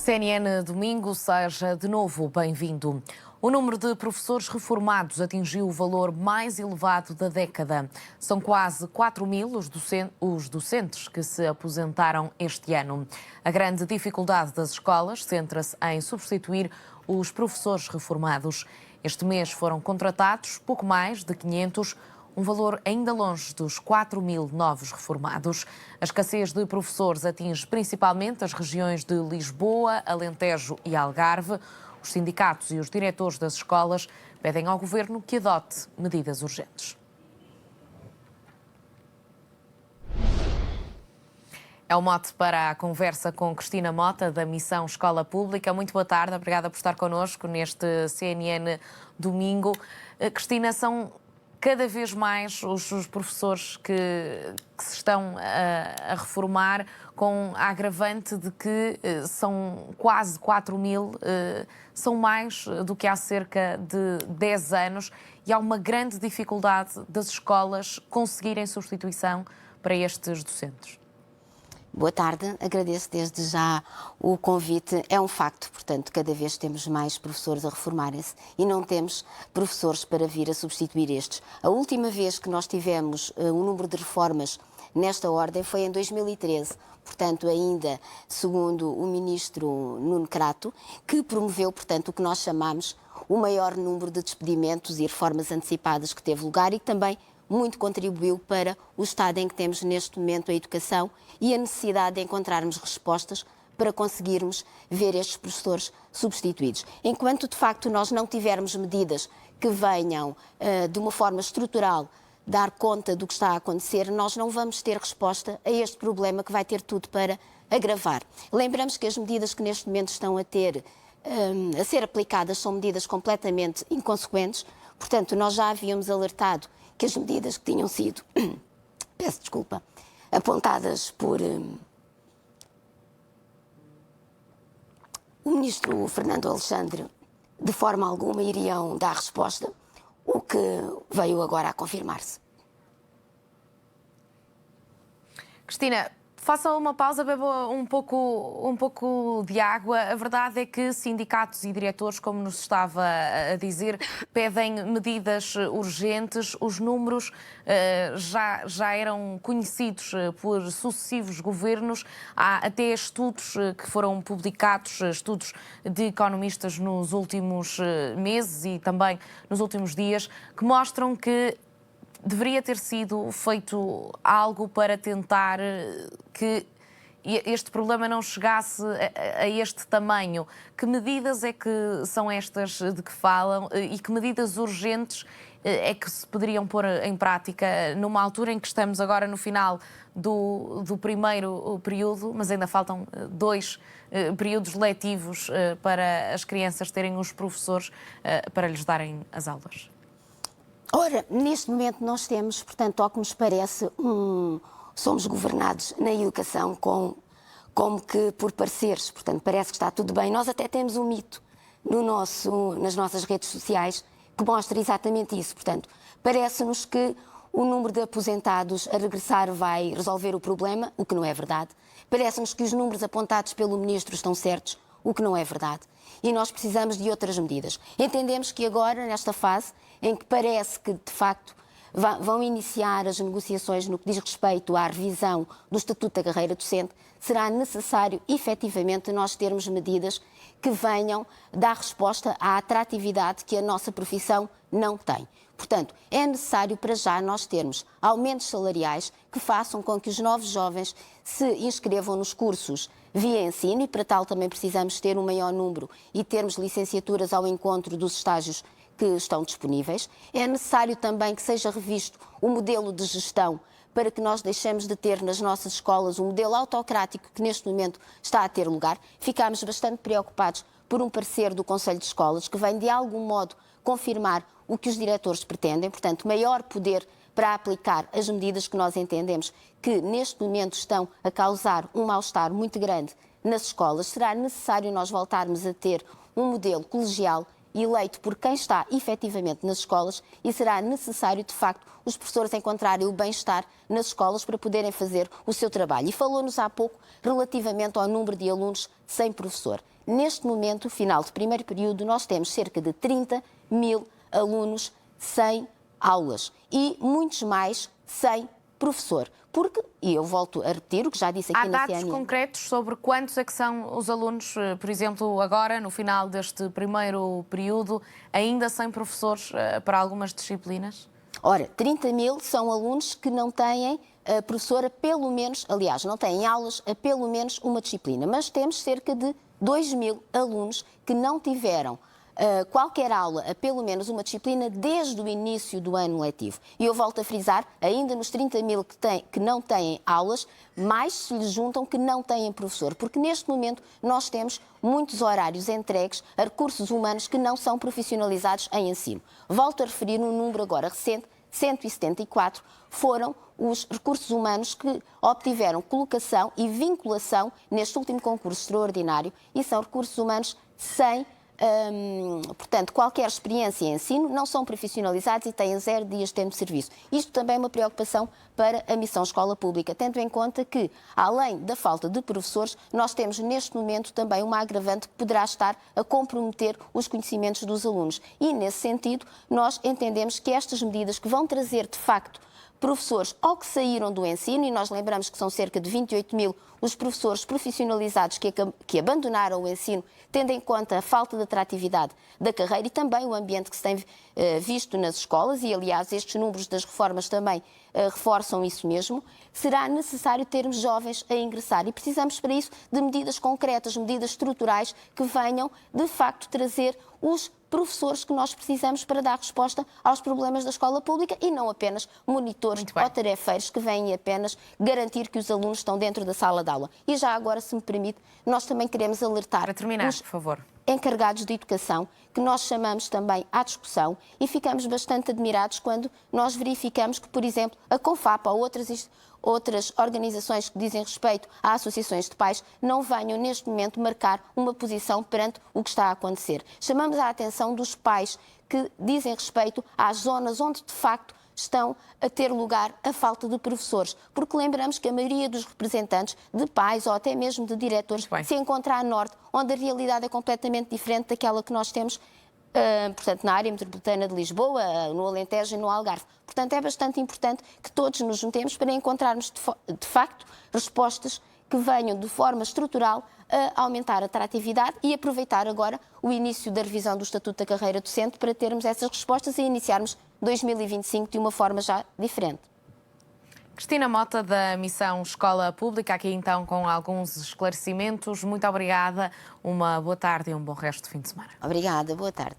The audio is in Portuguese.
CNN Domingo, seja de novo bem-vindo. O número de professores reformados atingiu o valor mais elevado da década. São quase 4 mil os docentes que se aposentaram este ano. A grande dificuldade das escolas centra-se em substituir os professores reformados. Este mês foram contratados pouco mais de 500, um valor ainda longe dos 4 mil novos reformados. A escassez de professores atinge principalmente as regiões de Lisboa, Alentejo e Algarve. Os sindicatos e os diretores das escolas pedem ao governo que adote medidas urgentes. É o mote para a conversa com Cristina Mota, da Missão Escola Pública. Muito boa tarde, obrigada por estar connosco neste CNN Domingo. Cristina, são cada vez mais os professores que se estão a reformar, com a agravante de que são quase 4 mil, são mais do que há cerca de 10 anos, e há uma grande dificuldade das escolas conseguirem substituição para estes docentes. Boa tarde, agradeço desde já o convite. É um facto, portanto, cada vez temos mais professores a reformarem-se e não temos professores para vir a substituir estes. A última vez que nós tivemos um número de reformas nesta ordem foi em 2013, portanto, ainda segundo o ministro Nuno Crato, que promoveu, portanto, o que nós chamamos o maior número de despedimentos e reformas antecipadas que teve lugar e que também muito contribuiu para o estado em que temos neste momento a educação e a necessidade de encontrarmos respostas para conseguirmos ver estes professores substituídos. Enquanto, de facto, nós não tivermos medidas que venham, de uma forma estrutural, dar conta do que está a acontecer, nós não vamos ter resposta a este problema que vai ter tudo para agravar. Lembramos que as medidas que neste momento estão a ser aplicadas são medidas completamente inconsequentes, portanto, nós já havíamos alertado que as medidas que tinham sido, peço desculpa, apontadas por o ministro Fernando Alexandre, de forma alguma iriam dar resposta, o que veio agora a confirmar-se. Cristina, faça uma pausa, beba um pouco de água. A verdade é que sindicatos e diretores, como nos estava a dizer, pedem medidas urgentes. Os números já eram conhecidos por sucessivos governos. Há até estudos que foram publicados, estudos de economistas nos últimos meses e também nos últimos dias, que mostram que deveria ter sido feito algo para tentar que este problema não chegasse a este tamanho. Que medidas é que são estas de que falam e que medidas urgentes é que se poderiam pôr em prática numa altura em que estamos agora no final do primeiro período, mas ainda faltam 2 períodos letivos para as crianças terem os professores para lhes darem as aulas? Ora, neste momento nós temos, portanto, ao que nos parece, somos governados na educação como que por pareceres, portanto, parece que está tudo bem. Nós até temos um mito nas nossas redes sociais que mostra exatamente isso, portanto, parece-nos que o número de aposentados a regressar vai resolver o problema, o que não é verdade. Parece-nos que os números apontados pelo ministro estão certos, o que não é verdade. E nós precisamos de outras medidas. Entendemos que agora, nesta fase, em que parece que, de facto, vão iniciar as negociações no que diz respeito à revisão do Estatuto da Carreira Docente, será necessário, efetivamente, nós termos medidas que venham dar resposta à atratividade que a nossa profissão não tem. Portanto, é necessário para já nós termos aumentos salariais que façam com que os novos jovens se inscrevam nos cursos via ensino, e para tal também precisamos ter um maior número e termos licenciaturas ao encontro dos estágios que estão disponíveis. É necessário também que seja revisto o modelo de gestão para que nós deixemos de ter nas nossas escolas um modelo autocrático que neste momento está a ter lugar. Ficámos bastante preocupados por um parecer do Conselho de Escolas que vem de algum modo confirmar o que os diretores pretendem, portanto, maior poder para aplicar as medidas que nós entendemos que neste momento estão a causar um mal-estar muito grande nas escolas. Será necessário nós voltarmos a ter um modelo colegial eleito por quem está efetivamente nas escolas e será necessário, de facto, os professores encontrarem o bem-estar nas escolas para poderem fazer o seu trabalho. E falou-nos há pouco relativamente ao número de alunos sem professor. Neste momento, final de primeiro período, nós temos cerca de 30.000 alunos sem aulas e muitos mais sem professor. Porque, e eu volto a repetir o que já disse aqui Há na dados CNN. concretos sobre quantos é que são os alunos, por exemplo, agora, no final deste primeiro período, ainda sem professores para algumas disciplinas? Ora, 30.000 são alunos que não têm professor a pelo menos, aliás, não têm aulas a pelo menos uma disciplina, mas temos cerca de 2.000 alunos que não tiveram qualquer aula a pelo menos uma disciplina desde o início do ano letivo. E eu volto a frisar, ainda nos 30.000 que não têm aulas, mais se lhes juntam que não têm professor, porque neste momento nós temos muitos horários entregues a recursos humanos que não são profissionalizados em ensino. Volto a referir um número agora recente, 174 foram os recursos humanos que obtiveram colocação e vinculação neste último concurso extraordinário e são recursos humanos sem portanto, qualquer experiência em ensino, não são profissionalizados e têm 0 dias de tempo de serviço. Isto também é uma preocupação para a missão escola pública, tendo em conta que, além da falta de professores, nós temos neste momento também uma agravante que poderá estar a comprometer os conhecimentos dos alunos. E, nesse sentido, nós entendemos que estas medidas que vão trazer, de facto, professores ou que saíram do ensino, e nós lembramos que são cerca de 28.000 os professores profissionalizados que abandonaram o ensino, tendo em conta a falta de atratividade da carreira e também o ambiente que se tem visto nas escolas, e aliás estes números das reformas também reforçam isso mesmo, será necessário termos jovens a ingressar e precisamos para isso de medidas concretas, medidas estruturais que venham de facto trazer os professores que nós precisamos para dar resposta aos problemas da escola pública e não apenas monitores ou tarefeiros que vêm apenas garantir que os alunos estão dentro da sala de aula. E já agora, se me permite, nós também queremos alertar Para terminar, os por favor. encarregados de educação, que nós chamamos também à discussão e ficamos bastante admirados quando nós verificamos que, por exemplo, a CONFAP ou outras organizações que dizem respeito a associações de pais não venham neste momento marcar uma posição perante o que está a acontecer. Chamamos a atenção dos pais que dizem respeito às zonas onde de facto estão a ter lugar a falta de professores, porque lembramos que a maioria dos representantes de pais ou até mesmo de diretores se encontra a norte, onde a realidade é completamente diferente daquela que nós temos portanto, na área metropolitana de Lisboa, no Alentejo e no Algarve. Portanto, é bastante importante que todos nos juntemos para encontrarmos, de facto, respostas que venham de forma estrutural a aumentar a atratividade e aproveitar agora o início da revisão do Estatuto da Carreira Docente para termos essas respostas e iniciarmos 2025 de uma forma já diferente. Cristina Mota, da Missão Escola Pública, aqui então com alguns esclarecimentos. Muito obrigada, uma boa tarde e um bom resto de fim de semana. Obrigada, boa tarde.